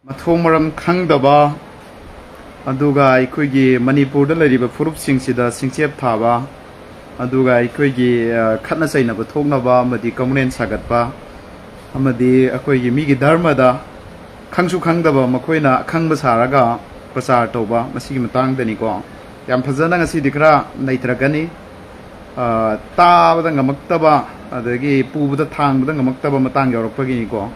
Mathong maram khangdaba aduga aikoigi Manipur da lariba furupsingsida singchep thaba aduga aikoigi khatna sainaba thoknaba amadi communent sagatba amadi akoigi migi dharma da khangsu khangdaba makoina khangba saraga prasar toba masigi matangdani ko yam phajana ngasi dikra naitragani tabada ngamaktaba adagi pubada thangda ngamaktaba matang yorokpagi ko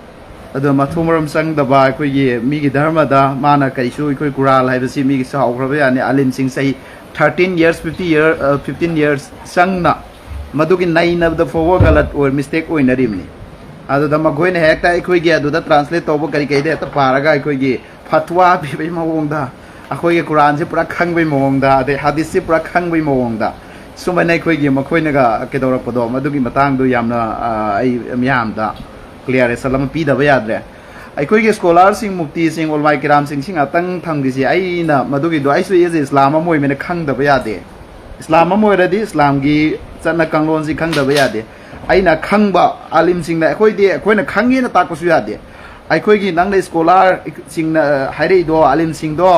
ado mathumaram sangdaba akoigi migi dharma da mana kaisu ikoi kural haibasi migi sahaukraba yani alim sing sai 13 years 15 years sangna madugi naina da forward galat or mistake oinarimni ado da magoina hekta ikoigi ado da translate tobo kari kaide ta paraga ikoigi fatwa bi mawongda akoigi quran se pura khangbai mawongda de hadith se pura khangbai mawongda sumana ikoigi makoina ga kedorapodo madugi matang do yamna ai myamda clear salam pi da bayadre aikoigi scholar sing mukti sing olmai kiram sing atang thamgisi aina madugi do aisu is islam amoi mena khang da bayade islam amoi radi islam gi chana kanglon si khang da bayade aina khangba alim sing na akoina khangi na takpasu yade aikoigi nang le scholar sing na haire do alim sing do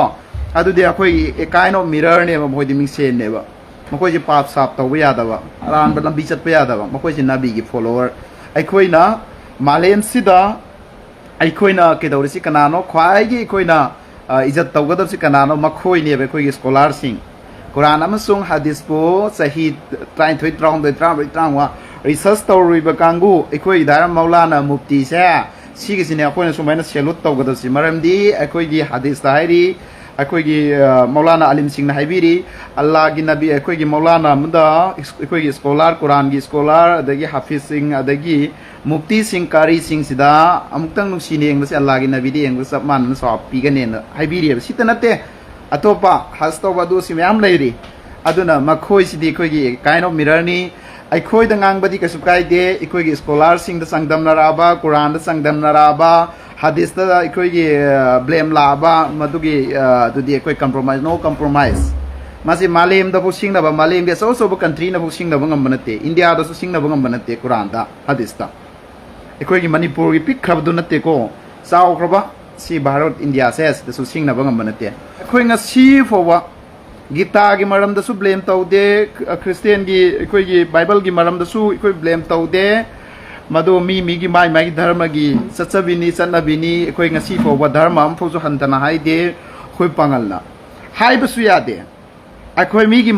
adu de akoi a kind of mirror ne mo di ming sen ne ba makoi ji pap sap to bayada ba ran ba lambi chat bayada ba makoi ji nabi gi follower aikoina Malem sida aikoina kedawrisi kanano khwaigi aikoina ijat tawgadabsi kanano makhoi ne be khoi scholar sing Quran Amasung Hadis po sahi train thui trong wa research story ba kangu aikoi dar maulana mufti sa sigi sine akoina sumaina selut tawgadabsi maramdi aikoigi hadis tahiri aikoigi maulana alim sing na haibiri Allah gi nabi aikoigi maulana munda aikoigi scholar Quran gi scholar adagi hafiz sing adagi mukti sing kari sing sida amuktang nungsini engbasi Allah gi nabi di engbasa man so pigane haibiri sitanate atopa hastoba do simyam leiri aduna makhoi sidi khoigi kind of mirror ni akhoi da ngangbadi kasukai de ikhoigi scholar sing da sangdam naraba Quran da sangdam naraba hadis da ikhoigi blame laba madugi dudi ikoi compromise no compromise masi malem da busing da ba malem ge so country na busing da bangam banate India da so sing da bangam banate Quran da hadis da ikhoigi Manipur gi pik khrab du nate ko sao khraba si Bharat India says the so sing na bangam banate ikoi nga si fowa Gita gi maram da su blame taude Christian gi ikoi gi Bible gi maram da su ikoi blame taude madu mi gi mai dharma gi sachabini sanabini ikoi nga si fowa dharma am foju hantana haide khoi pangalna haiba su yade akoi mi gi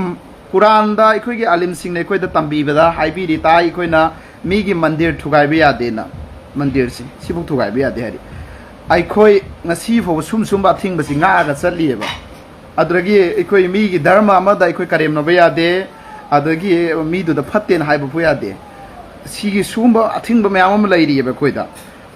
Quran da ikoi gi alim sing ne ikoi da tambi bada haibi ri ta ikoi na mi gi mandir thugai be yade na mandir si sibu thugai be yade hari aikoi ngasi fowa sum ba thing ba si nga ga chatli ba adragi ikoi mi gi dharma ma da ikoi karem no be yade adagi mi du da phatten haiba pu yade sigi sumba athingba mayam am lairi ba koi da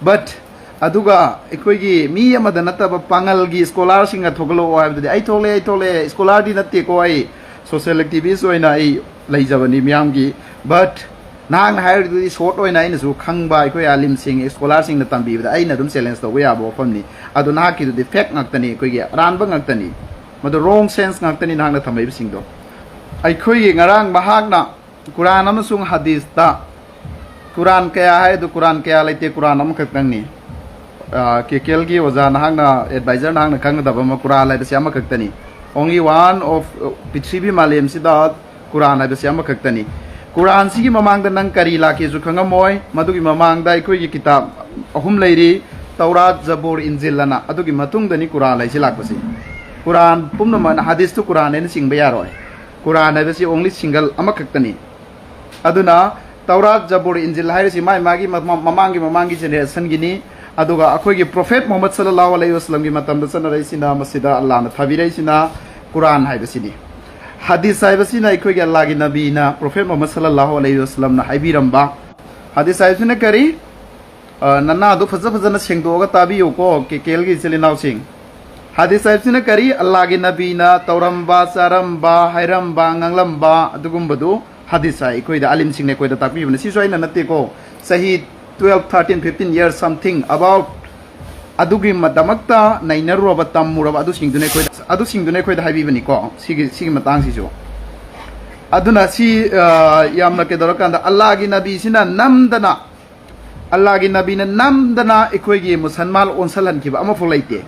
but aduga ikoi gi mi amada nataba pangal gi scholar singa thoglo haibda ai thole scholar di natte ko ai social activist oina ai laijabani myam gi but nang hair di short oina ina su khangba ikoi alim sing scholar sing na tambi da ai na dum challenge to ya bo famni adu na ki du fact ngaktani ikoi gi ran ba ngaktani madu wrong sense ngaktani nang na thamai sing do aikoi gi ngarang bahag na Quran Amasung Hadis ta Quran kaya hai do Quran kaya laite Quran am kaktang ni KKL gi waja nahang na advisor nahang na kang da ba Quran lai da siama kaktani only one of Pichibi Malem sida Quran lai da siama kaktani Quran si gi mamang da nang kari la ke ju khanga moy madu gi mamang da ikoi gi kitab ahum lairi Taurat Zabur Injil lana adu gi matung da ni Quran lai silak pasi Quran pumna man hadis tu Quran en sing ba roi Quran lai da si only single ama kaktani aduna Taurat Zabur Injil hai si mai magi mamangi generation gini aduga akhoi gi prophet Muhammad sallallahu alaihi wasallam gi matam da sana raisina masida Allah na thabi raisina Quran hai basini hadis hai basina akhoi gi Allah gi nabi na prophet Muhammad sallallahu alaihi wasallam na haibi ramba hadis hai sina kari nana du faza na sengdo ga tabi ko KKL gi selinaw sing hadis hai sina kari Allah gi nabi na tauramba saramba hairamba nganglamba adugumbadu hadis hai koi da alim sing ne koi da takbi bna si soina natte ko sahi 12 13 15 years something about adugi madamakta nainaru ba tamura adu sing dune koi da habi bani ko sigi matang si jo aduna si yamna ke dorakanda Allah gi nabi sina namdana Allah gi nabi na namdana ikoi gi musalman onsalan ki ba ama fulaite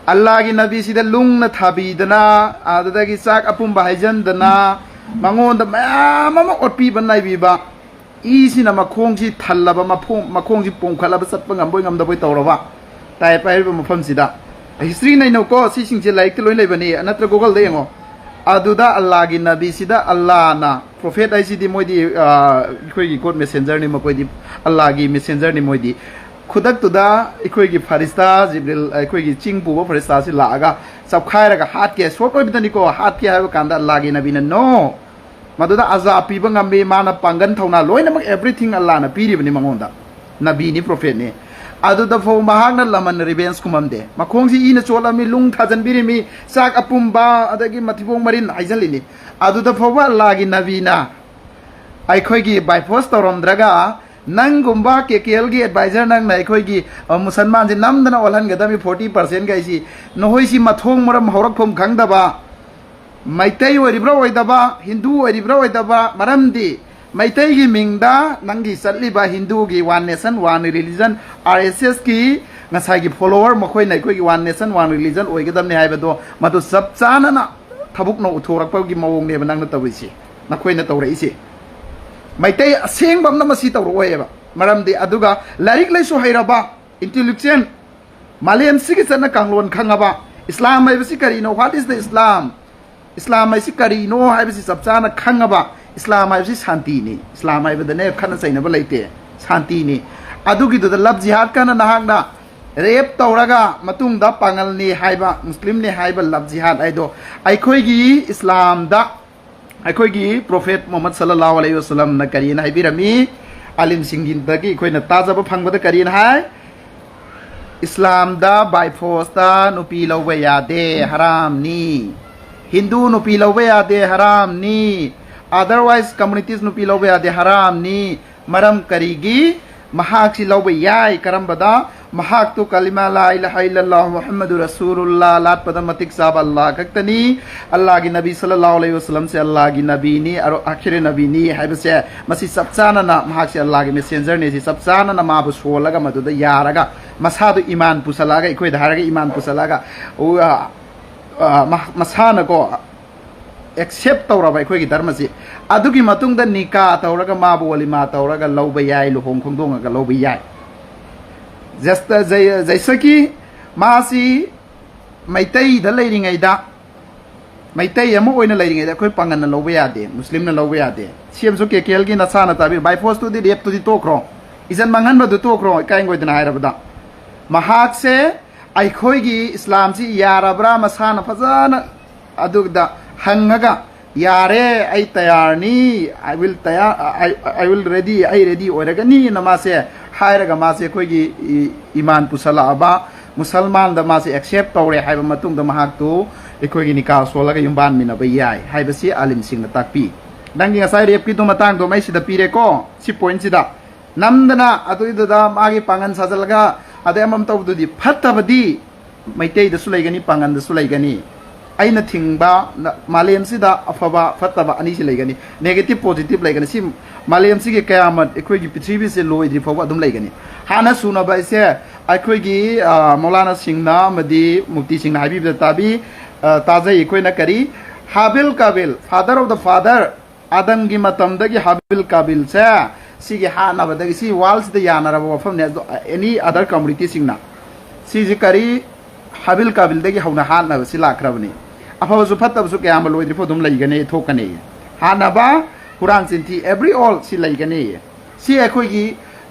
Allah gi nabi sida lung na thabi dana adada gi sak apum bahaijan dana mangon da mama otpi banai bi ba isi na makhong si thallaba makhong si pongkhala ba satpa ngamboi ngamda boi tawraba tai pai ba mafam sida history nai no ko si sing je like loi lai bani anatra google de ngo aduda Allah gi nabi sida Allah na prophet ai si di moi di ikoi gi god messenger ni makoi di Allah gi messenger ni moi di khudak tuda ikoi gi farista jibril ikoi gi chingpu ba farista si laaga sab khaira ga hat ke so koi bitani ko hat ke ha kanda Allah gi nabi na no maduda azab pi ba ngambe mana pangan thona loina mak everything Allah na piri bani mangonda nabi ni prophet ni aduda fo mahagna laman revenge kumamde makhong si ina chola mi lung thajan biri mi sak apumba adagi mathibong marin aijalini aduda fo ba Allah gi nabi na ai khoi gi by post torom draga Nggumbana KKL gi advisor nang nai khoi gi musalman je namdana olhan ga dami 40% gai si nohoi si mathong maram horak phom khangda ba maitai ori bro oi daba hindu ori bro oi daba maramdi maitai gi mingda nangi satli ba hindu gi one nation one religion RSS ki ngasai gi follower makhoi nai khoi gi one nation one religion oi ga dam ne hai ba do madu sab chana na thabuk no uthorak pa gi mawong ne ba nang na tawisi nakhoi na tawrai si maitai aseng bam na masi tawroi ba maramdi aduga larik lai so hairaba intellectual malian sigi sana kanglon khangaba islam ai bisi kari no what is the islam ai si kari no ai bisi sabchana khangaba islam ai bisi shanti ni islam ai badane khana saina ba laite shanti ni adugi do lab jihad kana nahangna rape tawraga matung da pangal ni haiba muslim ni haiba lab jihad ai do ai khoi gi islam da ai gi prophet muhammad sallallahu alaihi wasallam na kari na haibirami alim singgin dagi khoi na tajaba phangba kari na hai islam da by force da nupi lawe yade haram ni hindu nupi lawe yade haram ni otherwise communities nupi lawe yade haram ni maram karigi mahak si lawe yai karambada mahak tu kalima la ilaha illallah muhammadur rasulullah lat pada matik sab Allah kaktani Allah gi nabi sallallahu alaihi wasallam se Allah gi nabi ni aro akhire nabi ni haibase masi sabchana na mahak se Allah gi messenger ni si sabchana na ma bu solaga madu da yaraga masadu iman pusalaga ikoi dharaga iman pusalaga masana ko accept tawraba ikoi gi dharma si adugi matung da nikah tawraga ma bu walima tawraga lawba yai luhong khongdong ga lawba yai just jaisa ki masi maitai da leiringai da maitai ama oina leiringai da khoi pangan na lawba yade muslim na lawba yade siam so KKL gi na sana tabi by force to di rep to di tokro isan mangan ba du tokro kai ngoi dina hairabda mahak se ai khoi gi islam si yarabra masana fazana adugda hangaga yare ai tayar ni I will ready oiraga ni namase hairaga mase khoi gi iman pusala aba musalman da mase accept tawre haiba matung da mahak tu khoi gi nikah solaga yumban mina ba yai haiba si alim sing na takpi dangi ngasai rep ki tu matang do mai sida pire ko si point sida namdana atu da magi pangan sajalaga ade amam tawdu di phattabadi maitai da sulaigani pangan da sulaigani aina thingba malem sida afaba phattaba ani si laigani negative positive laigani si malem si ge kayamat ekhoi gi pithribi se loi di fawa dum laigani hana suna ba se ekhoi gi maulana singna madi mukti singna habi da tabi taja ekhoi na kari habil kabil father of the father adam gi matam da gi habil kabil se si ge hana ba da gi si walls da yana ra ba fam ne any other community singna si ji kari habil kabil da gi hauna hana si lakrabni afa su fatta su kaya maloi difo dum laigane thokane hana ba quran sinti every all si laigane si ekoi gi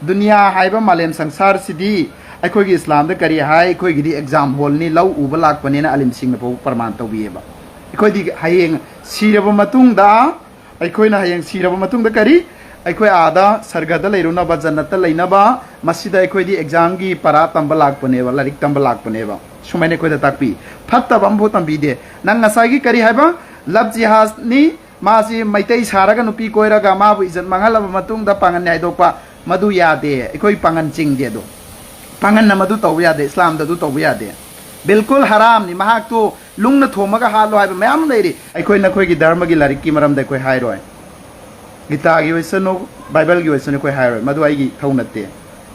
dunia haiba malem sangsar sidi ekoi gi islam da kari hai ekoi gi di exam hall ni lau uba lak panena alim sing na parman tawieba ekoi di hayeng siraba matung da ekoi na hayeng siraba matung da kari ekoi ada sargada leiruna ba jannata leina ba masida ekoi di exam gi para tamba lak paneba larik tamba lak paneba sumaine koi da takpi fatta bambu tambi de nang ngasagi kari haiba lab jihaz ni masi maitai saraga nupi koiraga ma bu izan mangala matung da pangan nai dopa madu yade ekoi pangan ching de do pangan na madu taw yade islam da du taw yade bilkul haram ni mahak tu lungna thomaga halo haiba mayam leiri ekoi na koi gi dharma gi larik ki maram da koi hai roi ꯒꯤꯇꯥꯒꯤ ꯑꯣꯏꯁꯅꯨ ꯕꯥꯏꯕꯜꯒꯤ ꯑꯣꯏꯁꯅꯨ ꯑꯩꯈꯣꯏ ꯍꯥꯏꯔꯣꯏ ꯃꯗꯨ ꯑꯩꯒꯤ ꯊꯧ ꯅꯠꯇꯦ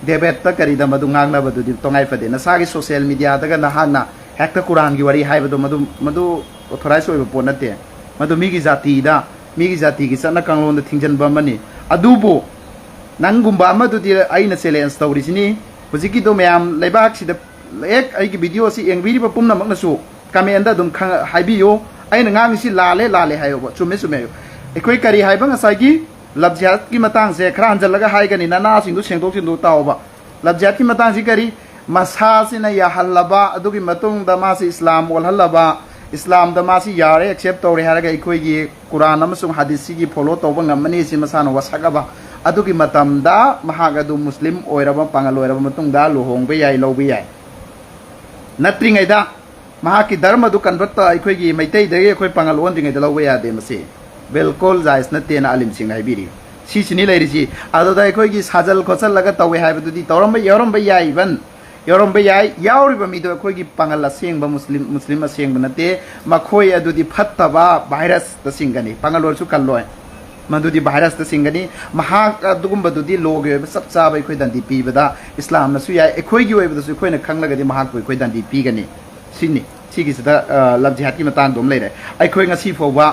ꯗꯦꯕꯦꯠꯇ ꯀꯔꯤꯗ ꯃꯗꯨ ꯉꯥꯡꯅꯕꯗꯨꯗꯤ ꯇꯣꯉꯥꯏ ꯐꯗꯦ ꯅꯁꯥꯒꯤ ꯁꯣꯁꯤꯌꯦꯜ ꯃꯤꯗꯤꯌꯥꯗꯒ ꯅꯍꯥꯛꯅ ꯍꯦꯛꯇ ꯀꯨꯔꯥꯟꯒꯤ ꯋꯥꯔꯤ ꯍꯥꯏꯕꯗꯣ ꯃꯗꯨ ꯑꯣꯊꯣꯔꯥꯏꯖ ꯑꯣꯏꯕ ꯄꯣꯠ ꯅꯠꯇꯦ ꯃꯗꯨ ꯃꯤꯒꯤ ꯖꯥꯇꯤꯒꯤ ꯆꯠꯅ ꯀꯥꯡꯂꯣꯟꯗ ꯊꯤꯡꯖꯤꯟꯕ ꯑꯃꯅꯤ ꯑꯗꯨꯕꯨ ꯅꯪꯒꯨꯝꯕ ꯑꯃꯗꯨꯗꯤ ꯑꯩꯅ ꯆꯦꯂꯦꯟꯖ ꯇꯧꯔꯤꯁꯤꯅꯤ ꯍꯧꯖꯤꯛꯀꯤꯗꯣ ꯃꯌꯥꯝ ꯂꯩꯕꯥꯛꯁꯤꯗ ꯍꯦꯛ ꯑꯩꯒꯤ ꯚꯤꯗꯤꯑꯣꯁꯤ ꯌꯦꯡꯕꯤꯔꯤꯕ ꯄꯨꯝꯅꯃꯛꯅꯁꯨ ꯀꯃꯦꯟꯗ ꯑꯗꯨꯝ ꯍꯥꯏꯕꯤꯌꯨ ꯑꯩꯅ ꯉꯥꯡꯉꯤꯁꯤ ꯂꯥꯜꯂꯦ ꯍꯥꯏꯌꯣꯕ ꯆꯨꯝꯃꯦ ꯍꯥꯏꯌꯨ ꯑꯩꯈꯣꯏ ꯀꯔꯤ ꯍꯥꯏꯕ ꯉꯁꯥꯏꯒꯤ ꯂꯕꯖꯤꯌꯥꯠꯀꯤ ꯃꯇꯥꯡꯁꯦ ꯈꯔ ꯍꯟꯖꯜꯂꯒ ꯍꯥꯏꯒꯅꯤ ꯅꯅꯥꯁꯤꯡꯗꯨ ꯁꯦꯡꯗꯣꯛ ꯇꯥꯎꯕ ꯂꯕꯖꯤꯌꯥꯠꯀꯤ ꯃꯇꯥꯡꯁꯤ ꯀꯔꯤ ꯃꯁꯥꯁꯤꯅ ꯌꯥꯍꯜꯂꯕ ꯑꯗꯨꯒꯤ ꯃꯇꯨꯡꯗ ꯃꯥꯁꯤ ꯏꯁꯂꯥꯝ ꯑꯣꯜꯍꯜꯂꯕ ꯏꯁꯂꯥꯝꯗ ꯃꯥꯁꯤ ꯌꯥꯔꯦ ꯑꯦꯛꯁꯦꯞ ꯇꯧꯔꯦ ꯍꯥꯏꯔꯒ ꯑꯩꯈꯣꯏꯒꯤ ꯀꯨꯔꯥꯟ ꯑꯃꯁꯨꯡ ꯍꯗꯤꯁꯁꯤꯒꯤ ꯐꯣꯂꯣ ꯇꯧꯕ ꯉꯝꯃꯅꯤ ꯁꯤ ꯃꯁꯥꯅ ꯋꯥꯁꯛꯑꯕ ꯑꯗꯨꯒꯤ ꯃꯇꯝꯗ ꯃꯍꯥꯛ ꯑꯗꯨ ꯃꯨꯁꯂꯤꯝ ꯑꯣꯏꯔꯕ ꯄꯥꯡꯒꯜ ꯑꯣꯏꯔꯕ ꯃꯇꯨꯡꯗ ꯂꯨꯍꯣꯡꯕ ꯌꯥꯏ ꯂꯧꯕ ꯌꯥꯏ ꯅꯠꯇ꯭ꯔꯤꯉꯩꯗ ꯃꯍꯥꯛꯀꯤ ꯙꯔꯃꯗꯨ ꯀꯟꯚꯔꯠꯇ ꯑꯩꯈꯣꯏꯒꯤ ꯃꯩꯇꯩꯗꯒꯤ ꯑꯩꯈꯣꯏ ꯄꯥꯡꯒꯜ ꯑꯣꯟꯗ꯭ꯔꯤꯉꯩꯗ ꯂꯧꯕ ꯌꯥꯗꯦ ꯃꯁꯤ ꯕꯤꯜꯀꯨꯜ ꯖꯥꯏꯁ ꯅꯠꯇꯦꯅ ꯑꯂꯤꯝꯁꯤꯡꯅ ꯍꯥꯏꯕꯤꯔꯤ ꯁꯤꯁꯤꯅꯤ ꯂꯩꯔꯤꯁꯤ ꯑꯗꯨꯗ ꯑꯩꯈꯣꯏꯒꯤ ꯁꯥꯖꯜ ꯈꯣꯠꯆꯜꯂꯒ ꯇꯧꯋꯦ ꯍꯥꯏꯕꯗꯨꯗꯤ ꯌꯥꯎꯔꯝꯕ ꯌꯥꯏ ꯌꯥꯎꯔꯝꯕ ꯌꯥꯏ ꯌꯥꯎꯔꯤꯕ ꯃꯤꯗꯣ ꯑꯩꯈꯣꯏꯒꯤ ꯄꯥꯡꯒꯜ ꯑꯁꯦꯡꯕ ꯃꯨꯁꯂꯤꯝ ꯑꯁꯦꯡꯕ ꯅꯠꯇꯦ ꯃꯈꯣꯏ ꯑꯗꯨꯗꯤ ꯐꯠꯇꯕ ꯚꯥꯏꯔꯁꯇ ꯆꯤꯡꯒꯅꯤ ꯄꯥꯡꯒꯜ ꯑꯣꯏꯔꯁꯨ ꯀꯜꯂꯣꯏ ꯃꯗꯨꯗꯤ ꯚꯥꯏꯔꯁꯇ ꯆꯤꯡꯒꯅꯤ ꯃꯍꯥꯛ ꯑꯗꯨꯒꯨꯝꯕꯗꯨꯗꯤ ꯂꯣꯒꯤ ꯑꯣꯏꯕ ꯆꯞ ꯆꯥꯕ ꯑꯩꯈꯣꯏ ꯗꯟꯗꯤ ꯄꯤꯕꯗ ꯏꯁꯂꯥꯝꯅꯁꯨ ꯌꯥꯏ ꯑꯩꯈꯣꯏꯒꯤ ꯑꯣꯏꯕꯗꯁꯨ ꯑꯩꯈꯣꯏꯅ ꯈꯪꯂꯒꯗꯤ ꯃꯍꯥꯛꯄꯨ ꯑꯩꯈꯣꯏ ꯗꯟꯗꯤ ꯄꯤꯒꯅꯤ ꯁꯤꯒꯤꯁꯤꯗ ꯂꯕꯖꯤꯍꯥꯠꯀꯤ ꯃꯇꯥꯡꯗꯣ ꯑꯃ ꯂꯩꯔꯦ ꯑꯩꯈꯣꯏ ꯉꯁꯤ ꯐꯥꯎꯕ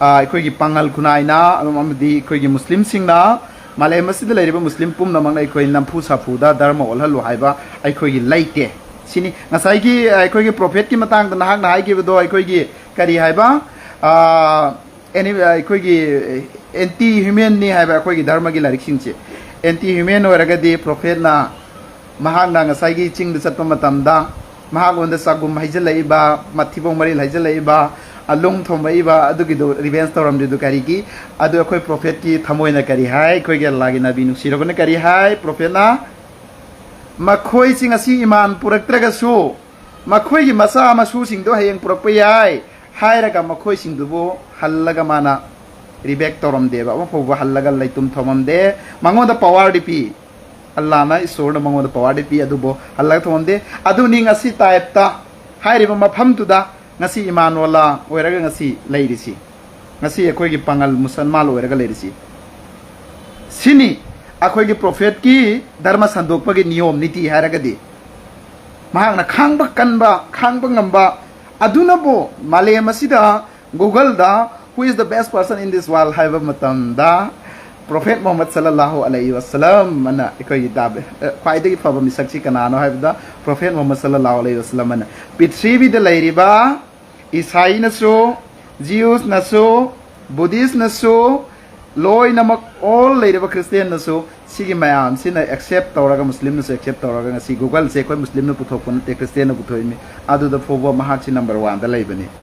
ꯑꯩꯈꯣꯏꯒꯤ ꯄꯥꯡꯒꯜ ꯈꯨꯟꯅꯥꯏꯅ ꯑꯃꯗꯤ ꯑꯩꯈꯣꯏꯒꯤ ꯃꯨꯁꯂꯤꯝꯁꯤꯡꯅ ꯃꯥꯂꯦꯝ ꯑꯁꯤꯗ ꯂꯩꯔꯤꯕ ꯃꯨꯁꯂꯤꯝ ꯄꯨꯝꯅꯃꯛꯅ ꯑꯩꯈꯣꯏ ꯅꯝꯐꯨ ꯁꯥꯐꯨꯗ ꯙꯔꯃ ꯑꯣꯜꯍꯜꯂꯨ ꯍꯥꯏꯕ ꯑꯩꯈꯣꯏꯒꯤ ꯂꯩꯇꯦ sini ngasai ki akhoi ki prophet ki matang da nahak na hai ki do akhoi ki kari hai ba any akhoi ki anti human ni hai ba akhoi ki dharma ki larik sing che anti human oraga di prophet na mahak na ngasai ki ching da satpa matam da mahak on da sagum haijal ba mathibong maril haijal ba alung thombai ba adu ki do revenge toram du kari ki adu akhoi prophet ki thamoi na kari hai akhoi ki allah ki nabi nu sirogna kari hai prophet na makhoi sing asi iman puraktraga su makhoi gi masa masu sing do hayeng purak payai hairaga makhoi sing dubo hallaga mana rebek toram deba ma pho hallaga laitum thomam de mangoda power dipi allah na isor na mangoda power dipi adubo hallaga thomam de adu ni ngasi type ta hairiba mafam tu da ngasi iman wala oiraga ngasi leirisi ngasi akhoi gi pangal musalman oiraga leirisi sini akhoi gi prophet ki dharma sandokpa gi niyom niti haragadi mahakna khangba ngamba aduna bo malem asida google da who is the best person in this world haiba matam da prophet muhammad sallallahu alaihi wasallam mana akhoi gi dab khwaidagi phaba misakchi kanano haibda prophet muhammad sallallahu alaihi wasallam mana pithibi da leiriba isai na so jews na so buddhist na so loy namak all leiriba christian na so sigi mayam sina accept tawraga muslim na accept tawraga ngasi google se koi muslim na puthok pun te christian na puthoi mi adu da phobo mahak si number 1 da leibani